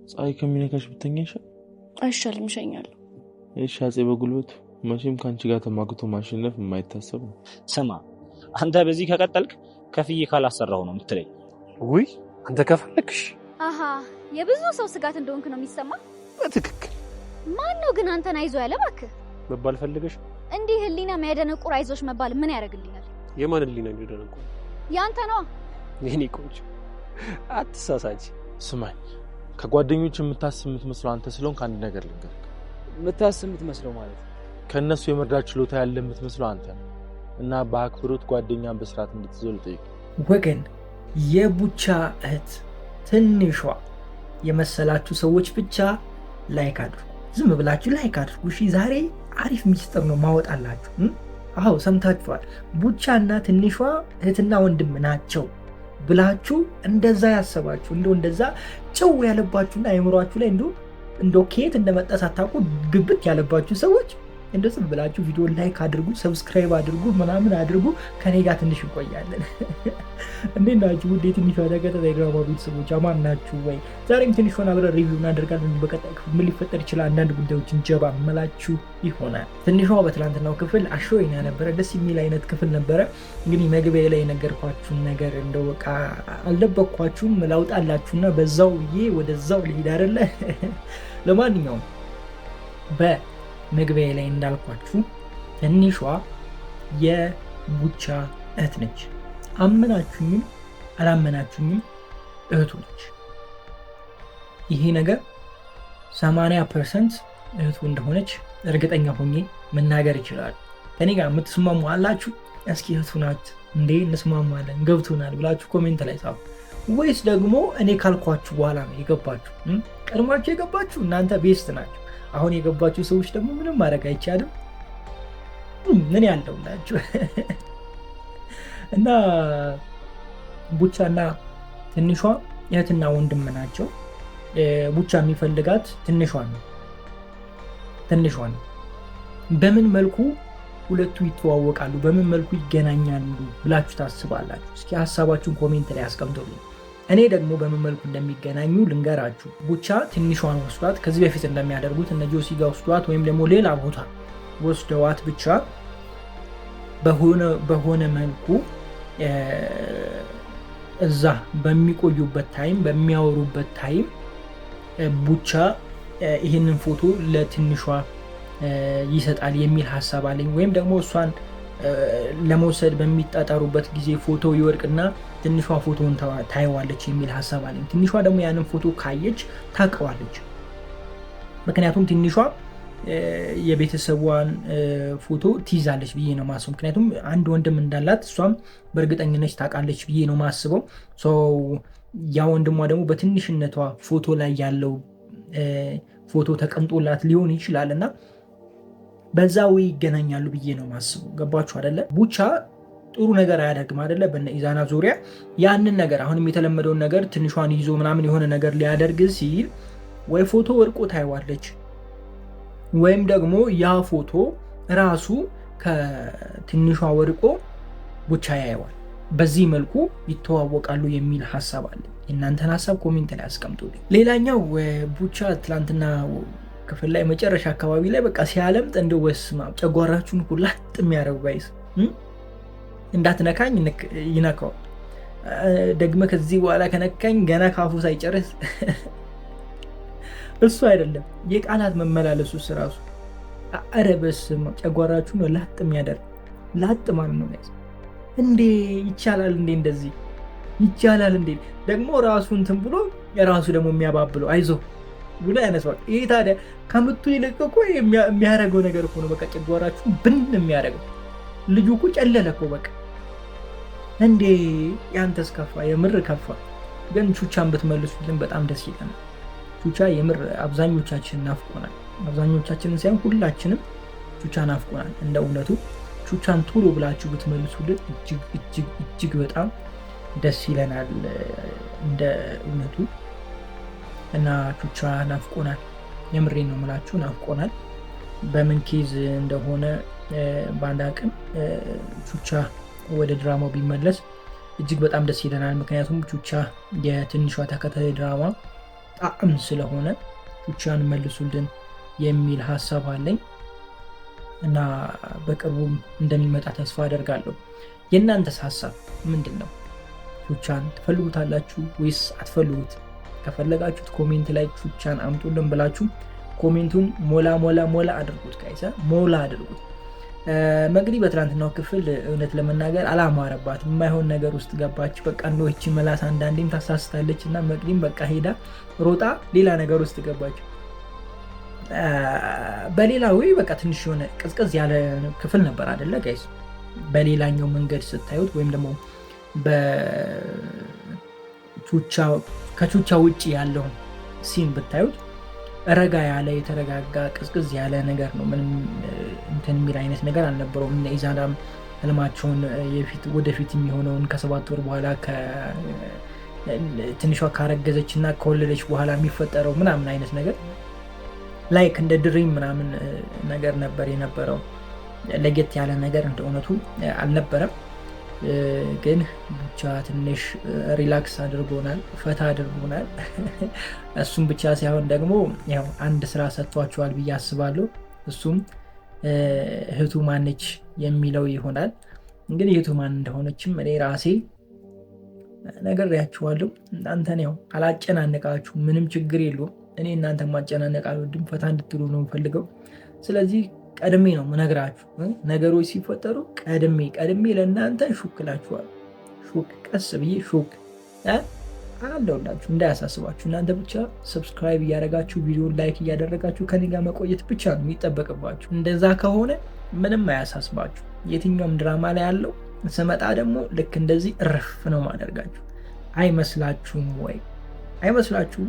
ፀሐይ ከሚነካሽ ብተኛ አይሻልም? እሸኛለሁ። እሺ አፄ በጉልበቱ መቼም ካንቺ ጋር ተማግቶ ማሸነፍ የማይታሰብ ነው። ስማ አንተ በዚህ ከቀጠልክ ከፍዬ ካላሰራው ነው የምትለኝ? ውይ አንተ ከፈለክሽ። አሃ የብዙ ሰው ስጋት እንደሆንክ ነው የሚሰማ። በትክክል ማን ነው ግን አንተን አይዞ ያለ? እባክህ መባል ፈልገሽ? እንዲህ ህሊና የሚያደነቁር አይዞሽ መባል ምን ያደርግልኛል? የማን ህሊና የሚያደነቁር? ያንተ ነው። የኔ ቆንጆ አትሳሳች። ስማኝ ከጓደኞች የምታስብ የምትመስለው አንተ ስለሆንክ አንድ ነገር ልንገርህ። የምታስብ የምትመስለው ማለት ከእነሱ የመርዳት ችሎታ ያለ የምትመስለው አንተ ነው እና በአክብሮት ጓደኛን በስርዓት እንድትይዘው ልጠይቅ። ወገን የቡቻ እህት ትንሿ የመሰላችሁ ሰዎች ብቻ ላይክ አድርጉ። ዝም ብላችሁ ላይክ አድርጉ። እሺ ዛሬ አሪፍ ሚስጥር ነው ማወጣላችሁ። አዎ ሰምታችኋል። ቡቻና ትንሿ እህትና ወንድም ናቸው ብላችሁ እንደዛ ያሰባችሁ እንደዛ ጭው ያለባችሁና አይምሯችሁ ላይ እንደው ከየት እንደመጣ ሳታውቁ ግብት ያለባችሁ ሰዎች እንደዚህ ብላችሁ ቪዲዮ ላይክ አድርጉ፣ ሰብስክራይብ አድርጉ፣ ምናምን አድርጉ። ከኔ ጋር ትንሽ እንቆያለን። እንዴት ናችሁ? ውድ የትንሿ ተከታታይ ድራማ ቤተሰቦች አማን ናችሁ ወይ? ዛሬም ትንሿን አብረን ሪቪው እናደርጋለን። በቀጣይ ክፍል ምን ሊፈጠር ይችላል አንዳንድ ጉዳዮችን ጀባ መላችሁ ይሆናል። ትንሿ በትላንትናው ክፍል አሾይና ነበረ። ደስ የሚል አይነት ክፍል ነበረ። እንግዲህ መግቢያ ላይ የነገርኳችሁን ነገር እንደው በቃ አልደበቅኳችሁም፣ ላውጣላችሁና በዛው ወደዛው ልሂድ አይደለ? ለማንኛውም መግቢያ ላይ እንዳልኳችሁ ትንሿ የቡቻ እህት ነች። አመናችሁኝም አላመናችሁኝም እህቱ ነች። ይሄ ነገር 80% እህቱ እንደሆነች እርግጠኛ ሆኜ መናገር ይችላል። ከኔ ጋር የምትስማሙ አላችሁ? እስኪ እህቱ ናት እንዴ እንስማማለን ገብቶናል ብላችሁ ኮሜንት ላይ ጻፉ። ወይስ ደግሞ እኔ ካልኳችሁ በኋላ ነው የገባችሁ? ቀድማችሁ የገባችሁ እናንተ ቤስት ናችሁ። አሁን የገባችሁ ሰዎች ደግሞ ምንም ማድረግ አይቻልም። ምን ያለውላችሁ እና ቡቻና ትንሿ እህትና ወንድም ናቸው። ቡቻ የሚፈልጋት ትንሿን ነው። በምን መልኩ ሁለቱ ይተዋወቃሉ? በምን መልኩ ይገናኛሉ ብላችሁ ታስባላችሁ? እስኪ ሀሳባችሁን ኮሜንት ላይ አስቀምጡልኝ። እኔ ደግሞ በምን መልኩ እንደሚገናኙ ልንገራችሁ። ቡቻ ትንሿን ወስዷት ከዚህ በፊት እንደሚያደርጉት እነ ጆሲ ጋር ወስዷት ወይም ደግሞ ሌላ ቦታ ወስደዋት ብቻ በሆነ መልኩ እዛ በሚቆዩበት ታይም በሚያወሩበት ታይም ቡቻ ይህንን ፎቶ ለትንሿ ይሰጣል የሚል ሀሳብ አለኝ። ወይም ደግሞ እሷን ለመውሰድ በሚጣጣሩበት ጊዜ ፎቶ ይወርቅና ትንሿ ፎቶን ታየዋለች የሚል ሀሳብ አለኝ። ትንሿ ደግሞ ያንን ፎቶ ካየች ታውቀዋለች። ምክንያቱም ትንሿ የቤተሰቧን ፎቶ ትይዛለች ብዬ ነው ማስበው። ምክንያቱም አንድ ወንድም እንዳላት እሷም በእርግጠኝነት ታውቃለች ብዬ ነው ማስበው። ያ ወንድሟ ደግሞ በትንሽነቷ ፎቶ ላይ ያለው ፎቶ ተቀምጦላት ሊሆን ይችላል እና በዛው ይገናኛሉ ብዬ ነው ማስበው። ገባችሁ አይደለ? ቡቻ ጥሩ ነገር አያደርግም አይደለ? በነ ኢዛና ዙሪያ ያንን ነገር አሁንም የተለመደውን ነገር ትንሿን ይዞ ምናምን የሆነ ነገር ሊያደርግ ሲል ወይ ፎቶ ወርቆ ታይዋለች ወይም ደግሞ ያ ፎቶ ራሱ ከትንሿ ወርቆ ቡቻ ያየዋል። በዚህ መልኩ ይተዋወቃሉ የሚል ሀሳብ አለ። የእናንተን ሀሳብ ኮሜንት ላይ አስቀምጡልኝ። ሌላኛው ቡቻ ትላንትና ክፍል ላይ መጨረሻ አካባቢ ላይ በቃ ሲያለምጥ እንደው ወስማ ጨጓራችሁን ሁላጥ የሚያደርጉ ጋይስ እንዳትነካኝ ይነካዋል። ደግመ ከዚህ በኋላ ከነካኝ ገና ካፉ ሳይጨርስ እሱ አይደለም የቃላት መመላለሱ ራሱ አረ በስመ አብ ጨጓራችሁን ላጥ የሚያደርግ ላጥ ማለት ነው ጋይስ። እንዴ ይቻላል እንዴ? እንደዚህ ይቻላል እንዴ? ደግሞ ራሱ እንትን ብሎ የራሱ ደግሞ የሚያባብለው አይዞ ብሎ ያነሳዋል። ይሄ ታዲያ ከምቱ ይልቅ እኮ የሚያደርገው ነገር እኮ ነው። በቃ ጨጓራችሁን ብን የሚያደርገው ልጁ እኮ ጨለለ እኮ በቃ። እንዴ ያንተስ ከፋ፣ የምር ከፋ። ግን ቹቻን ብትመልሱልን በጣም ደስ ይለናል። ቹቻ የምር አብዛኞቻችን ናፍቆናል። አብዛኞቻችንን ሳይሆን ሁላችንም ቹቻ ናፍቆናል። እንደ እውነቱ ቹቻን ቶሎ ብላችሁ ብትመልሱልን እጅግ በጣም ደስ ይለናል እንደ እውነቱ። እና ቹቻ ናፍቆናል። የምሬን ነው የምላችሁ ናፍቆናል። በምን ኬዝ እንደሆነ ባንድ አቅም ቹቻ ወደ ድራማው ቢመለስ እጅግ በጣም ደስ ይለናል። ምክንያቱም ቹቻ የትንሿ ተከታታይ ድራማ ጣዕም ስለሆነ ቹቻን መልሱልን የሚል ሀሳብ አለኝ እና በቅርቡም እንደሚመጣ ተስፋ አደርጋለሁ። የእናንተስ ሀሳብ ምንድን ነው? ቹቻን ትፈልጉታላችሁ ወይስ አትፈልጉት? ከፈለጋችሁት ኮሜንት ላይ ቹቻን አምጡልን ብላችሁ ኮሜንቱን ሞላ አድርጉት። ጋይስ ሞላ አድርጉት። መቅዲ በትናንትናው ክፍል እውነት ለመናገር አላማረባትም። የማይሆን ነገር ውስጥ ገባች። በቃ እንደውቺ መላስ አንዳንዴም ታሳስታለች እና መቅዲም በቃ ሄዳ ሮጣ ሌላ ነገር ውስጥ ገባች። በሌላ ወይ በቃ ትንሽ የሆነ ቅዝቅዝ ያለ ክፍል ነበር አይደለ ጋይስ? በሌላኛው መንገድ ስታዩት ወይም ደግሞ ከቹቻ ውጭ ያለውን ሲን ብታዩት ረጋ ያለ የተረጋጋ ቅዝቅዝ ያለ ነገር ነው። ምንም እንትን የሚል አይነት ነገር አልነበረውም። እነ ኢዛናም ህልማቸውን ወደፊት የሚሆነውን ከ7 ወር በኋላ ትንሿ ካረገዘች እና ከወለደች በኋላ የሚፈጠረው ምናምን አይነት ነገር ላይክ እንደ ድሪም ምናምን ነገር ነበር የነበረው። ለየት ያለ ነገር እንደ እውነቱ አልነበረም። ግን ብቻ ትንሽ ሪላክስ አድርጎናል፣ ፈታ አድርጎናል። እሱም ብቻ ሳይሆን ደግሞ ያው አንድ ስራ ሰጥቷቸዋል ብዬ አስባለሁ። እሱም እህቱ ማነች የሚለው ይሆናል። እንግዲህ እህቱ ማን እንደሆነችም እኔ ራሴ ነግሬያችኋለሁ። እናንተን ያው አላጨናነቃችሁ፣ ምንም ችግር የለውም። እኔ እናንተ ማጨናነቅ አልወድም፣ ፈታ እንድትሉ ነው የምፈልገው። ስለዚህ ቀድሜ ነው ምነግራችሁ። ነገሮች ሲፈጠሩ ቀድሜ ለእናንተ ሹክላችኋል። ሹክ ቀስ ብዬ ሹክ አለውላችሁ፣ እንዳያሳስባችሁ። እናንተ ብቻ ሰብስክራይብ እያደረጋችሁ ቪዲዮ ላይክ እያደረጋችሁ ከኔ ጋር መቆየት ብቻ ነው የሚጠበቅባችሁ። እንደዛ ከሆነ ምንም አያሳስባችሁ። የትኛውም ድራማ ላይ ያለው ስመጣ ደግሞ ልክ እንደዚህ እርፍ ነው ማደርጋችሁ። አይመስላችሁም ወይ? አይመስላችሁም?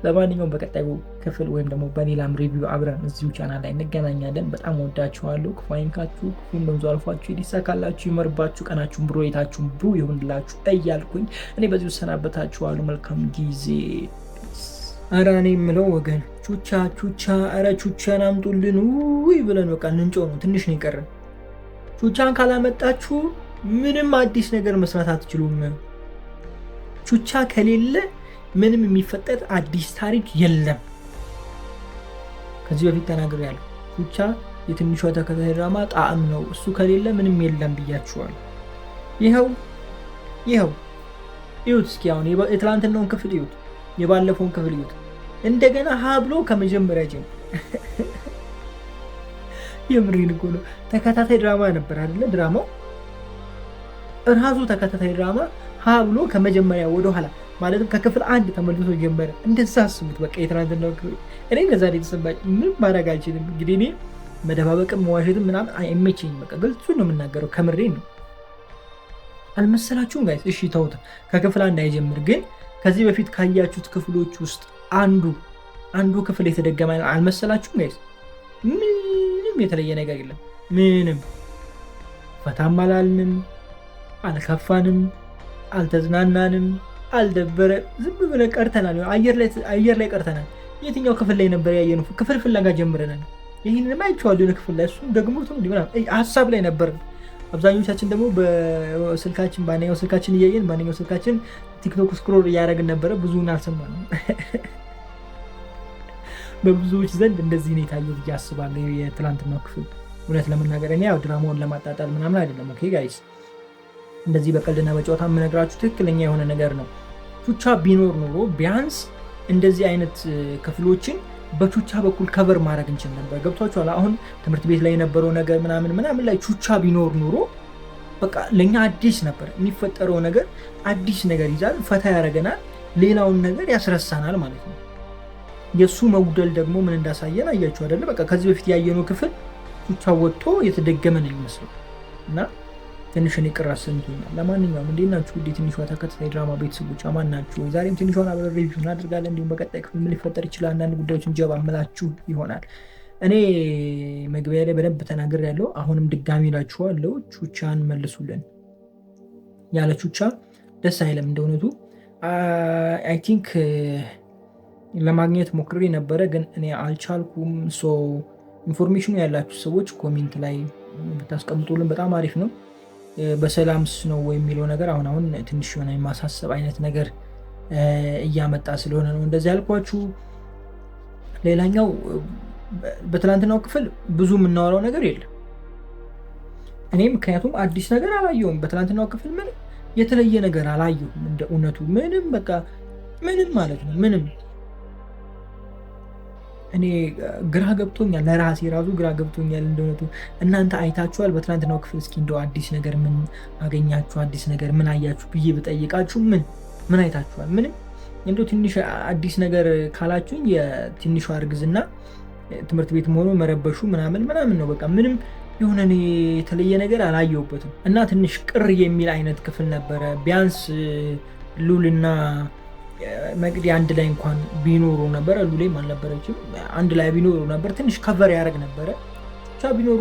ለማንኛውም በቀጣዩ ክፍል ወይም ደግሞ በሌላም ሪቪው አብረን እዚሁ ቻናል ላይ እንገናኛለን። በጣም ወዳችኋለሁ። ክፉ አይንካችሁ፣ ክፉን በብዙ አልፏችሁ፣ ይሳካላችሁ፣ ይመርባችሁ፣ ቀናችሁን ብሩ፣ የታችሁን ብሩ ይሁንላችሁ እያልኩኝ እኔ በዚሁ ሰናበታችኋለሁ። መልካም ጊዜ። ኧረ እኔ የምለው ወገን ቹቻ፣ ኧረ ቹቻን አምጡልን ውይ ብለን በቃ እንንጮ ነው። ትንሽ ነው የቀረን። ቹቻን ካላመጣችሁ ምንም አዲስ ነገር መስራት አትችሉም። ቹቻ ከሌለ ምንም የሚፈጠር አዲስ ታሪክ የለም። ከዚህ በፊት ተናግሬያለሁ። ቹቻ የትንሿ ተከታታይ ድራማ ጣዕም ነው። እሱ ከሌለ ምንም የለም ብያችኋለሁ። ይኸው እዩት እስኪ። አሁን የትላንትናውን ክፍል እዩት፣ የባለፈውን ክፍል እዩት። እንደገና ሀ ብሎ ከመጀመሪያ ጀምሮ የምሬን እኮ ነው። ተከታታይ ድራማ ነበር አይደለ? ድራማው እራሱ ተከታታይ ድራማ ሀ ብሎ ከመጀመሪያ ወደኋላ ማለትም ከክፍል 1 ተመልሶ ጀመረ። እንደዛ አስቡት። በቃ የትናንትናው ክፍል እኔ ከዛ የተሰማኝ ምን ማድረግ አልችልም። እንግዲህ እኔ መደባበቅም መዋሸትም ምናምን አይመቸኝም። በቃ ግልጹን ነው የምናገረው። ከምሬ ነው። አልመሰላችሁም ጋይስ? እሺ ተውት፣ ከክፍል 1 አይጀምር። ግን ከዚህ በፊት ካያችሁት ክፍሎች ውስጥ አንዱ ክፍል የተደገመ አልመሰላችሁም ጋይስ? ምንም የተለየ ነገር የለም። ምንም ፈታም አላልንም፣ አልከፋንም፣ አልተዝናናንም፣ አልደበረ ዝም ብለን ቀርተናል። አየር ላይ ቀርተናል። የትኛው ክፍል ላይ ነበር ያየነው? ክፍል ፍለጋ ጀምረናል። ይህንን አይቼዋለሁ። ክፍል ላይ እሱ ደግሞ ሀሳብ ላይ ነበር። አብዛኞቻችን ደግሞ በስልካችን በአንደኛው ስልካችን እያየን በአንደኛው ስልካችን ቲክቶክ ስክሮል እያደረግን ነበረ። ብዙውን አልሰማንም። በብዙዎች ዘንድ እንደዚህ ነው የታየው ብዬ አስባለሁ የትላንትናው ክፍል። እውነት ለመናገር እኔ ያው ድራማውን ለማጣጣል ምናምን አይደለም። ኦኬ ጋይስ፣ እንደዚህ በቀልድና በጨዋታ የምነግራችሁ ትክክለኛ የሆነ ነገር ነው። ቹቻ ቢኖር ኖሮ ቢያንስ እንደዚህ አይነት ክፍሎችን በቹቻ በኩል ከበር ማድረግ እንችል ነበር። ገብቷችኋል? አሁን ትምህርት ቤት ላይ የነበረው ነገር ምናምን ላይ ቹቻ ቢኖር ኖሮ በቃ ለኛ አዲስ ነበር የሚፈጠረው ነገር። አዲስ ነገር ይዛል፣ ፈታ ያደርገናል፣ ሌላውን ነገር ያስረሳናል ማለት ነው። የሱ መጉደል ደግሞ ምን እንዳሳየን አያችሁ አይደለ? በቃ ከዚህ በፊት ያየነው ክፍል ቹቻ ወጥቶ የተደገመ ነው የሚመስለው እና ትንሽ እኔ ቅር አሰኝቶኛል። ለማንኛውም እንዴት ናችሁ? ውድ የትንሿ ተከታታይ ድራማ ቤተሰቦች አማን ናችሁ? ዛሬም ትንሿን አብረን ሪቪው እናደርጋለን። እንዲሁም በቀጣይ ክፍል ምን ሊፈጠር ይችላል አንዳንድ ጉዳዮችን ጀባ ምላችሁ ይሆናል። እኔ መግቢያ ላይ በደንብ ተናግሬያለሁ። አሁንም ድጋሚ እላችኋለሁ፣ ቹቻን መልሱልን። ያለ ቹቻ ደስ አይለም። እንደእውነቱ አይ ቲንክ ለማግኘት ሞክሬ ነበረ፣ ግን እኔ አልቻልኩም። ኢንፎርሜሽኑ ያላችሁ ሰዎች ኮሜንት ላይ ብታስቀምጡልን በጣም አሪፍ ነው። በሰላምስ ነው የሚለው ነገር አሁን ትንሽ የሆነ የማሳሰብ አይነት ነገር እያመጣ ስለሆነ ነው እንደዚህ ያልኳችሁ። ሌላኛው በትላንትናው ክፍል ብዙ የምናወራው ነገር የለም እኔ ምክንያቱም አዲስ ነገር አላየሁም። በትላንትናው ክፍል ምንም የተለየ ነገር አላየሁም እንደ እውነቱ ምንም በቃ ምንም ማለት ነው ምንም። እኔ ግራ ገብቶኛል ለራሴ ራሱ ግራ ገብቶኛል እንደውነቱ። እናንተ አይታችኋል በትላንትናው ክፍል? እስኪ እንደው አዲስ ነገር ምን አገኛችሁ? አዲስ ነገር ምን አያችሁ ብዬ ብጠይቃችሁ ምን አይታችኋል? ምንም። እንደው ትንሽ አዲስ ነገር ካላችሁኝ የትንሿ እርግዝና ትምህርት ቤት መሆኑ መረበሹ ምናምን ነው በቃ ምንም የሆነ እኔ የተለየ ነገር አላየሁበትም። እና ትንሽ ቅር የሚል አይነት ክፍል ነበረ። ቢያንስ ሉልና መቅዲ አንድ ላይ እንኳን ቢኖሩ ነበረ። ሉሌም አልነበረችም። አንድ ላይ ቢኖሩ ነበር ትንሽ ከቨር ያደርግ ነበረ። ብቻ ቢኖሩ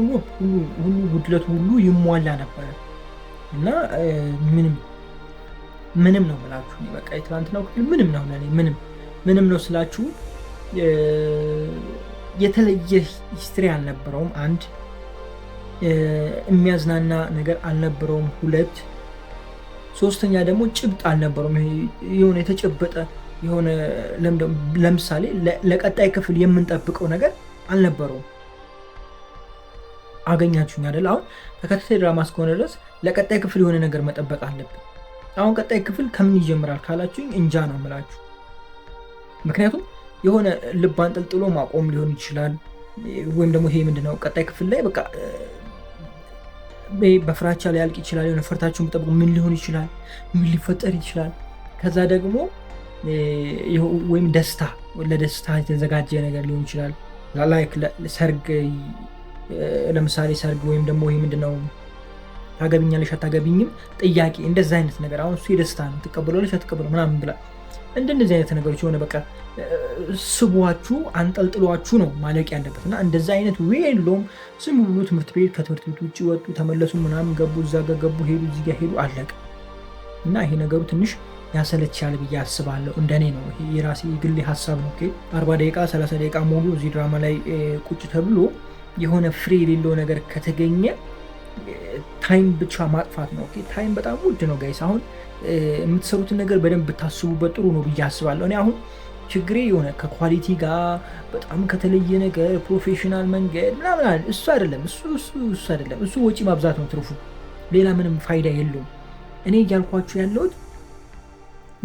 ሁሉ ጉድለቱ ሁሉ ይሟላ ነበረ እና ምንም ነው ብላችሁ በቃ የትላንትናው ክፍል ምንም ነው ለኔ ምንም ነው ስላችሁ የተለየ ሂስትሪ አልነበረውም። አንድ የሚያዝናና ነገር አልነበረውም። ሁለት ሶስተኛ ደግሞ ጭብጥ አልነበረውም። የሆነ የተጨበጠ የሆነ ለምሳሌ ለቀጣይ ክፍል የምንጠብቀው ነገር አልነበረውም። አገኛችሁኝ አይደል? አሁን ተከታታይ ድራማ እስከሆነ ድረስ ለቀጣይ ክፍል የሆነ ነገር መጠበቅ አለብን። አሁን ቀጣይ ክፍል ከምን ይጀምራል ካላችሁኝ እንጃ ነው የምላችሁ። ምክንያቱም የሆነ ልብ አንጠልጥሎ ማቆም ሊሆን ይችላል። ወይም ደግሞ ይሄ ምንድነው ቀጣይ ክፍል ላይ በቃ በፍራቻ ላይ ያልቅ ይችላል። የሆነ ፈርታችሁን ብጠብቁ ምን ሊሆን ይችላል? ምን ሊፈጠር ይችላል? ከዛ ደግሞ ወይም ለደስታ የተዘጋጀ ነገር ሊሆን ይችላል። ላይክ ሰርግ፣ ለምሳሌ ሰርግ ወይም ደግሞ ይሄ ምንድነው ታገቢኛለሽ አታገቢኝም ጥያቄ፣ እንደዛ አይነት ነገር። አሁን እሱ የደስታ ነው ትቀበላለሽ አትቀበለው ምናምን ብላ እንደዚህ አይነት ነገሮች የሆነ በቃ ስቧችሁ አንጠልጥሏችሁ ነው ማለቅ ያለበት እና እንደዛ አይነት የለውም። ዝም ብሎ ትምህርት ቤት ከትምህርት ቤት ውጭ ወጡ ተመለሱ ምናምን ገቡ እዛ ጋር ገቡ ሄዱ እዚህ ጋር ሄዱ አለቀ። እና ይሄ ነገሩ ትንሽ ያሰለቻል ብዬ አስባለሁ። እንደኔ ነው፣ ይሄ የራሴ ግል ሀሳብ ነው። 40 ደቂቃ 30 ደቂቃ ሙሉ እዚህ ድራማ ላይ ቁጭ ተብሎ የሆነ ፍሬ የሌለው ነገር ከተገኘ ታይም ብቻ ማጥፋት ነው። ታይም በጣም ውድ ነው ጋይስ። አሁን የምትሰሩትን ነገር በደንብ ብታስቡበት ጥሩ ነው ብዬ አስባለሁ። እኔ አሁን ችግሬ የሆነ ከኳሊቲ ጋር በጣም ከተለየ ነገር ፕሮፌሽናል መንገድ ምናምን እሱ አይደለም እሱ አይደለም። እሱ ወጪ ማብዛት ነው ትርፉ፣ ሌላ ምንም ፋይዳ የለውም። እኔ እያልኳችሁ ያለሁት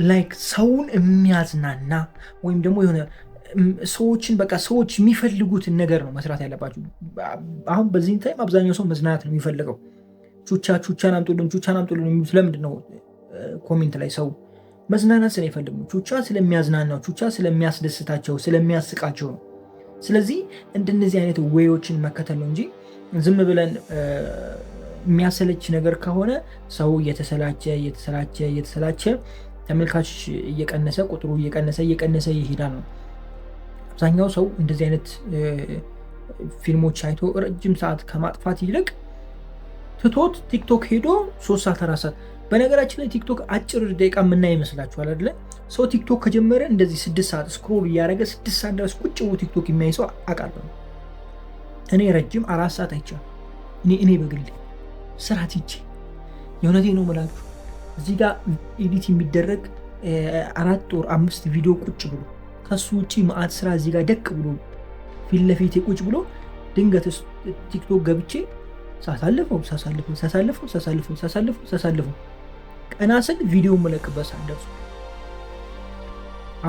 ላይክ ሰውን የሚያዝናና ወይም ደግሞ የሆነ ሰዎችን በቃ ሰዎች የሚፈልጉትን ነገር ነው መስራት ያለባችሁ። አሁን በዚህን ታይም አብዛኛው ሰው መዝናናት ነው የሚፈልገው። ቹቻን አምጡልን የሚሉት ለምንድን ነው? ኮሜንት ላይ ሰው መዝናናት ስለሚፈልጉ፣ ቹቻ ስለሚያዝናናው፣ ቹቻ ስለሚያስደስታቸው፣ ስለሚያስቃቸው ነው። ስለዚህ እንደነዚህ አይነት ዌዮችን መከተል ነው እንጂ ዝም ብለን የሚያሰለች ነገር ከሆነ ሰው እየተሰላቸ ተመልካች እየቀነሰ ቁጥሩ እየቀነሰ ይሄዳል ነው። አብዛኛው ሰው እንደዚህ አይነት ፊልሞች አይቶ ረጅም ሰዓት ከማጥፋት ይልቅ ትቶት ቲክቶክ ሄዶ 3 ሰዓት 4 ሰዓት። በነገራችን ላይ ቲክቶክ አጭር ደቂቃ የምናይ ይመስላችኋል አይደለ? ሰው ቲክቶክ ከጀመረ እንደዚህ 6 ሰዓት ስክሮል እያደረገ 6 ሰዓት ድረስ ቁጭ ብሎ ቲክቶክ የሚያይ ሰው አውቃለሁ። እኔ ረጅም 4 ሰዓት አይቻለሁ። እኔ በግሌ ስራት ይቼ የእውነቴ ነው የምላችሁ። እዚህ ጋር ኤዲት የሚደረግ 4 ወር 5 ቪዲዮ ቁጭ ብሎ ከሱ ውጪ ማአት ስራ እዚህ ጋር ደቅ ብሎ ፊት ለፊቴ ቁጭ ብሎ ድንገት ቲክቶክ ገብቼ ሳሳልፈው ቀና ስል ቪዲዮ መለቅበት ሳንደርሱ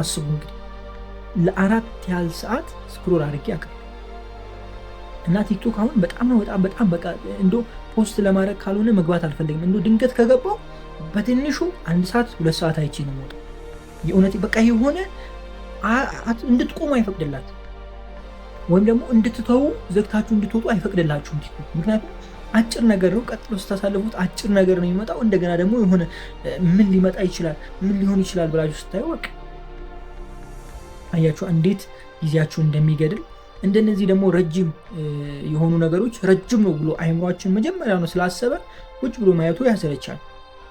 አስቡ እንግዲህ ለ4 ያህል ሰዓት ስክሮል አድርጌ አውቃለሁ። እና ቲክቶክ አሁን በጣም በቃ እንደው ፖስት ለማድረግ ካልሆነ መግባት አልፈልግም። እንደው ድንገት ከገባው በትንሹ 1 ሰዓት 2 ሰዓት አይቼ ነው የምወጣው። የእውነቴ በቃ የሆነ እንድትቆሙ አይፈቅድላት ወይም ደግሞ እንድትተው ዘግታችሁ እንድትወጡ አይፈቅድላችሁም ቲክቶክ። ምክንያቱም አጭር ነገር ነው፣ ቀጥሎ ስታሳልፉት አጭር ነገር ነው የሚመጣው። እንደገና ደግሞ የሆነ ምን ሊመጣ ይችላል ምን ሊሆን ይችላል ብላችሁ ስታዩ በቃ አያችሁ እንዴት ጊዜያችሁ እንደሚገድል። እንደነዚህ ደግሞ ረጅም የሆኑ ነገሮች ረጅም ነው ብሎ አይምሯችን መጀመሪያ ነው ስላሰበ ቁጭ ብሎ ማየቱ ያሰለቻል።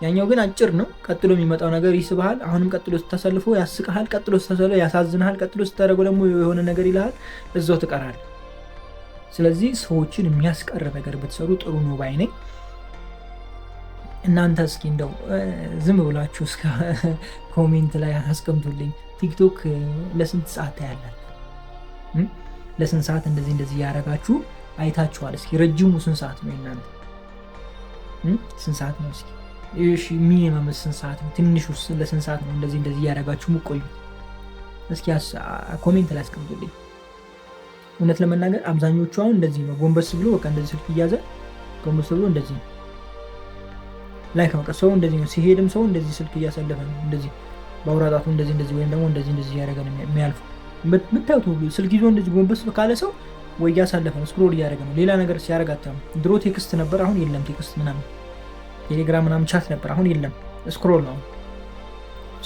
ያኛው ግን አጭር ነው፣ ቀጥሎ የሚመጣው ነገር ይስብሃል። አሁንም ቀጥሎ ስታሳልፈው ያስቅሃል፣ ቀጥሎ ስታሳልፈው ያሳዝንሃል፣ ቀጥሎ ስታደርገው ደግሞ የሆነ ነገር ይልሃል፣ እዛው ትቀራለህ። ስለዚህ ሰዎችን የሚያስቀር ነገር ብትሰሩ ጥሩ ነው ባይ ነኝ። እናንተ እስኪ እንደው ዝም ብላችሁ እስከ ኮሜንት ላይ አስቀምጡልኝ። ቲክቶክ ለስንት ሰዓት ታያላችሁ? ለስንት ሰዓት እንደዚህ ያደረጋችሁ አይታችኋል? እስኪ ረጅሙ ስንት ሰዓት ነው እናንተ? ስንት ሰዓት ነው? እስኪ እሺ ሚኒመም ስንት ሰዓት ነው? ትንሹ ለስንት ሰዓት ነው እንደዚህ ያደረጋችሁ ሙቆዩ? እስኪ ኮሜንት ላይ አስቀምጡልኝ። እውነት ለመናገር አብዛኞቹ አሁን እንደዚህ ነው፣ ጎንበስ ብሎ በቃ እንደዚህ ስልክ እያዘ ጎንበስ ብሎ እንደዚህ ነው ላይክ በቃ ሰው እንደዚህ ነው። ሲሄድም ሰው እንደዚህ ስልክ እያሰለፈ ነው፣ እንደዚህ በአውራጣቱ እንደዚህ ወይም ደግሞ እንደዚህ ያደረገ ነው የሚያልፈው። የምታዩት ስልክ ይዞ እንደዚህ ጎንበስ ካለ ሰው ወይ እያሳለፈ ነው፣ ስክሮል እያደረገ ነው። ሌላ ነገር ሲያደርግ አታም። ድሮ ቴክስት ነበር፣ አሁን የለም ቴክስት ምናምን፣ ቴሌግራም ምናምን ቻት ነበር፣ አሁን የለም፣ ስክሮል ነው።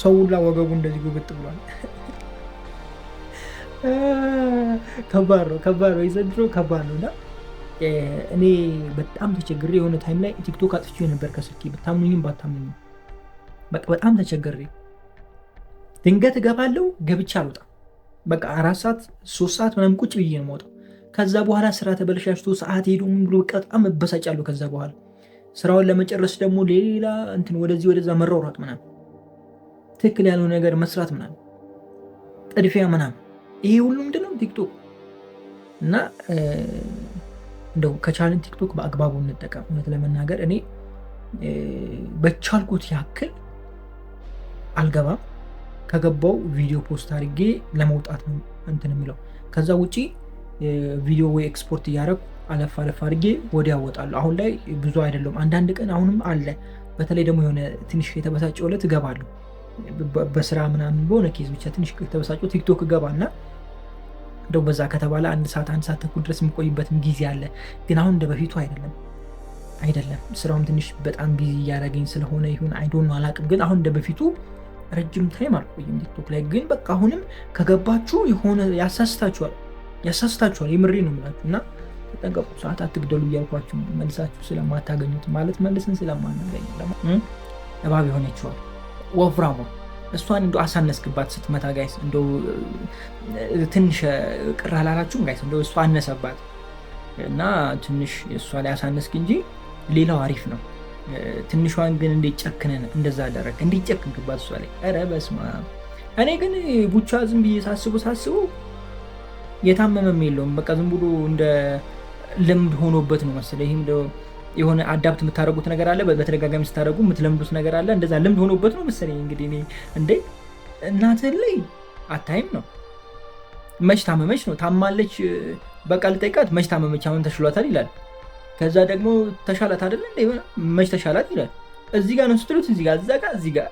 ሰው ሁላ ወገቡ እንደዚህ ጉብጥ ብሏል። ከባድ ነው የዘንድሮ ከባድ ነው። እና እኔ በጣም ተቸግሬ የሆነ ታይም ላይ ቲክቶክ አጥፍቼ ነበር ከስልኬ፣ ብታምኑኝም ባታምኑኝም በጣም ተቸግሬ ድንገት እገባለሁ፣ ገብቼ አልወጣም። በቃ 4 ሰዓት 3 ሰዓት ምናምን ቁጭ ብዬ ነው የምወጣው። ከዛ በኋላ ስራ ተበለሻሽቶ ሰዓት ሄዶ ምን ብሎ በጣም እበሳጫለሁ። ከዛ በኋላ ስራውን ለመጨረስ ደግሞ ሌላ እንትን ወደዛ መሯሯጥ ምናምን፣ ትክክል ያለው ነገር መስራት ምናምን፣ ጥድፊያ ምናምን፣ ይሄ ሁሉ ምንድነው ቲክቶክ። እና እንደው ከቻልን ቲክቶክ በአግባቡ እንጠቀም። እውነት ለመናገር እኔ በቻልኩት ያክል አልገባም። ከገባው ቪዲዮ ፖስት አድርጌ ለመውጣት ነው እንትን የሚለው። ከዛ ውጪ ቪዲዮ ወይ ኤክስፖርት እያደረኩ አለፍ አድርጌ ወዲያ እወጣለሁ። አሁን ላይ ብዙ አይደለም፣ አንዳንድ ቀን አሁንም አለ። በተለይ ደግሞ የሆነ ትንሽ የተበሳጨው ዕለት እገባለሁ። በስራ ምናምን በሆነ ኬዝ ብቻ ትንሽ የተበሳጨው ቲክቶክ እገባና እንደው በዛ ከተባለ 1 ሰዓት 1 ሰዓት ተኩል ድረስ የሚቆይበትም ጊዜ አለ። ግን አሁን እንደ በፊቱ አይደለም። ስራውም ትንሽ በጣም ቢዚ እያደረገኝ ስለሆነ ይሁን አይዶን ነው አላውቅም። ግን አሁን እንደ በፊቱ ረጅም ታይም አልቆይም ቲክቶክ ላይ። ግን በቃ አሁንም ከገባችሁ የሆነ ያሳስታችኋል። የምሬ ነው የምላችሁ። እና ተጠንቀቁ፣ ሰዓት አትግደሉ እያልኳችሁ መልሳችሁ ስለማታገኙት ማለት መልስን ስለማናገኝ እባብ የሆነችዋል ወፍራሟ እሷን እንደው አሳነስክባት ስትመታ ጋይስ፣ እንደው ትንሽ ቅር አላላችሁም ጋይስ? እንደው እሷ አነሰባት እና ትንሽ እሷ ላይ አሳነስክ እንጂ ሌላው አሪፍ ነው። ትንሿን ግን እንዴት ጨክነን እንደዛ አደረግ፣ እንዴት ጨክንክባት እሷ ላይ? ኧረ በስመ አብ። እኔ ግን ቡቻ ዝም ብዬ ሳስቡ የታመመም የለውም። በቃ ዝም ብሎ እንደ ልምድ ሆኖበት ነው መሰለኝ። ይሄም የሆነ አዳፕት የምታደርጉት ነገር አለ፣ በተደጋጋሚ ስታደርጉ የምትለምዱት ነገር አለ። እንደዛ ልምድ ሆኖበት ነው መሰለኝ። እንግዲህ እኔ እንዴ እናትህ ላይ አታይም ነው? መች ታመመች ነው? ታማለች በቃ ልጠይቃት፣ መች ታመመች? አሁን ተሽሏታል ይላል። ከዛ ደግሞ ተሻላት አይደለ እንዴ? መች ተሻላት ይላል። እዚህ ጋር ነው ስትሉት እዚህ ጋር፣ እዚህ ጋር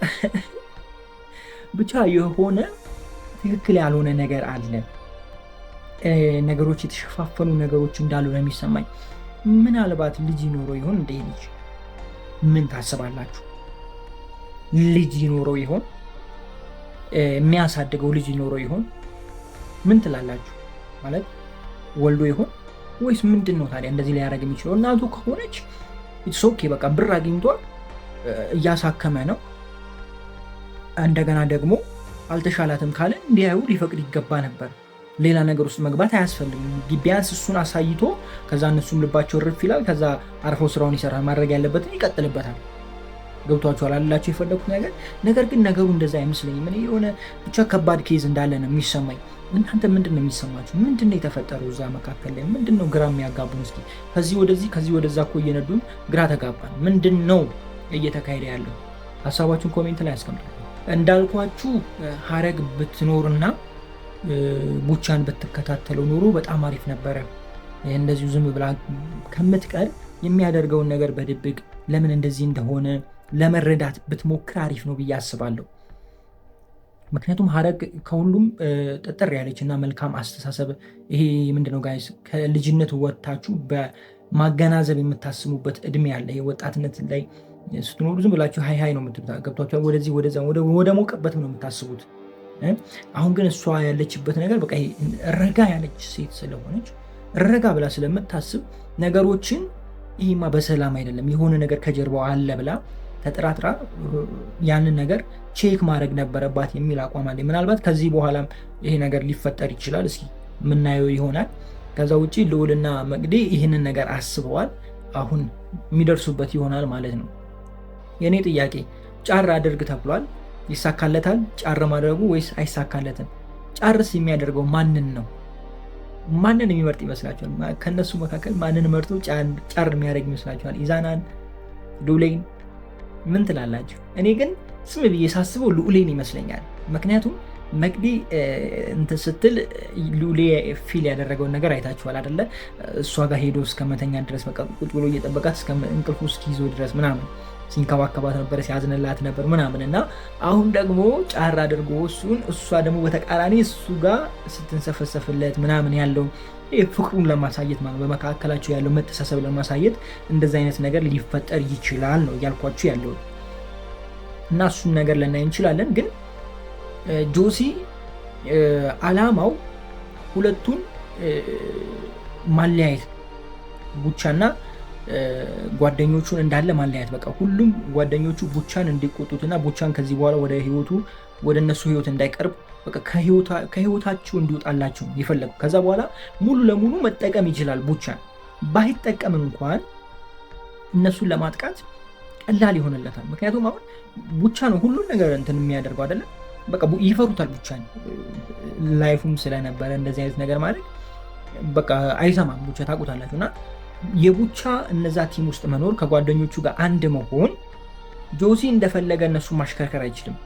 ብቻ የሆነ ትክክል ያልሆነ ነገር አለ። ነገሮች የተሸፋፈኑ ነገሮች እንዳሉ ነው የሚሰማኝ። ምናልባት ልጅ ይኖረው ይሆን እንደ ልጅ ምን ታስባላችሁ? ልጅ ይኖረው ይሆን? የሚያሳድገው ልጅ ይኖረው ይሆን? ምን ትላላችሁ? ማለት ወልዶ ይሆን ወይስ ምንድን ነው ታዲያ እንደዚህ ሊያደርግ የሚችለው? እናቱ ከሆነች ኢትስ ኦኬ፣ በቃ ብር አግኝቷል፣ እያሳከመ ነው። እንደገና ደግሞ አልተሻላትም ካለ እንዲያዩ ሊፈቅድ ይገባ ነበር። ሌላ ነገር ውስጥ መግባት አያስፈልግም። ቢያንስ እሱን አሳይቶ ከዛ እነሱም ልባቸው ርፍ ይላል። ከዛ አርፎ ስራውን ይሰራል፣ ማድረግ ያለበትን ይቀጥልበታል። ገብቷችኋል አላቸው የፈለኩት ነገር። ነገር ግን ነገሩ እንደዛ አይመስለኝም። እኔ የሆነ ብቻ ከባድ ኬዝ እንዳለ ነው የሚሰማኝ። እናንተ ምንድን ነው የሚሰማችሁ? ምንድን ነው የተፈጠረው እዛ መካከል ላይ? ምንድን ነው ግራ የሚያጋቡን? እስኪ ከዚህ ወደዚህ ከዚህ ወደዛ እኮ እየነዱን ግራ ተጋባን። ምንድን ነው እየተካሄደ ያለው? ሀሳባችሁን ኮሜንት ላይ አስቀምጡ። እንዳልኳችሁ ሀረግ ብትኖርና ቡቻን ብትከታተለው ኖሮ በጣም አሪፍ ነበረ። እንደዚሁ ዝም ብላ ከምትቀር የሚያደርገውን ነገር በድብቅ ለምን እንደዚህ እንደሆነ ለመረዳት ብትሞክር አሪፍ ነው ብዬ አስባለሁ። ምክንያቱም ሀረግ ከሁሉም ጠጠር ያለች እና መልካም አስተሳሰብ፣ ይሄ ምንድነው ጋይስ፣ ከልጅነት ወጥታችሁ በማገናዘብ የምታስሙበት እድሜ ያለ የወጣትነት ላይ ስትኖሩ ዝም ብላችሁ ሀይ ነው ገብቷችኋል። ወደዚህ ወደዛ ወደ ሞቀበት ነው የምታስቡት። አሁን ግን እሷ ያለችበት ነገር በቃ ረጋ ያለች ሴት ስለሆነች ረጋ ብላ ስለምታስብ ነገሮችን ይህማ በሰላም አይደለም የሆነ ነገር ከጀርባው አለ ብላ ተጠራጥራ ያንን ነገር ቼክ ማድረግ ነበረባት የሚል አቋም አለ። ምናልባት ከዚህ በኋላም ይሄ ነገር ሊፈጠር ይችላል። እስኪ የምናየው ይሆናል። ከዛ ውጭ ልዑልና መቅዲ ይህንን ነገር አስበዋል። አሁን የሚደርሱበት ይሆናል ማለት ነው። የኔ ጥያቄ ጫር አድርግ ተብሏል። ይሳካለታል ጫር ማድረጉ ወይስ አይሳካለትም? ጫርስ የሚያደርገው ማንን ነው? ማንን የሚመርጥ ይመስላችኋል? ከነሱ መካከል ማንን መርጦ ጫር የሚያደርግ ይመስላችኋል? ኢዛናን፣ ሉሌን? ምን ትላላችሁ? እኔ ግን ስም ብዬ ሳስበው ሉሌን ይመስለኛል። ምክንያቱም መቅዲ እንትን ስትል ሉሌ ፊል ያደረገውን ነገር አይታችኋል አይደለ? እሷ ጋር ሄዶ እስከመተኛ ድረስ በቃ ቁጭ ብሎ እየጠበቃት እስከ እንቅልፉ እስኪይዞ ድረስ ምናምን ሲንከባከባት ነበር፣ ሲያዝንላት ነበር ምናምን እና አሁን ደግሞ ጫር አድርጎ እሷ ደግሞ በተቃራኒ እሱ ጋር ስትንሰፈሰፍለት ምናምን ያለው ፍቅሩን ለማሳየት ማለት በመካከላቸው ያለው መተሳሰብ ለማሳየት እንደዚ አይነት ነገር ሊፈጠር ይችላል ነው እያልኳችሁ ያለው እና እሱን ነገር ልናይ እንችላለን። ግን ጆሲ አላማው ሁለቱን ማለያየት ቡቻና ጓደኞቹን እንዳለ ማለያየት። በቃ ሁሉም ጓደኞቹ ቡቻን እንዲቆጡትና ቡቻን ከዚህ በኋላ ወደ እነሱ ህይወት እንዳይቀርብ በቃ ከህይወታቸው እንዲወጣላቸው ይፈለጉ። ከዛ በኋላ ሙሉ ለሙሉ መጠቀም ይችላል። ቡቻን ባይጠቀም እንኳን እነሱን ለማጥቃት ቀላል ይሆንለታል። ምክንያቱም አሁን ቡቻ ነው ሁሉን ነገር እንትን የሚያደርገው አይደለም። በቃ ይፈሩታል ቡቻን፣ ላይፉም ስለነበረ እንደዚህ አይነት ነገር ማለት በቃ አይሰማም ቡቻ፣ ታውቁታላችሁ። እና የቡቻ እነዛ ቲም ውስጥ መኖር ከጓደኞቹ ጋር አንድ መሆን ጆሲ እንደፈለገ እነሱ ማሽከርከር አይችልም።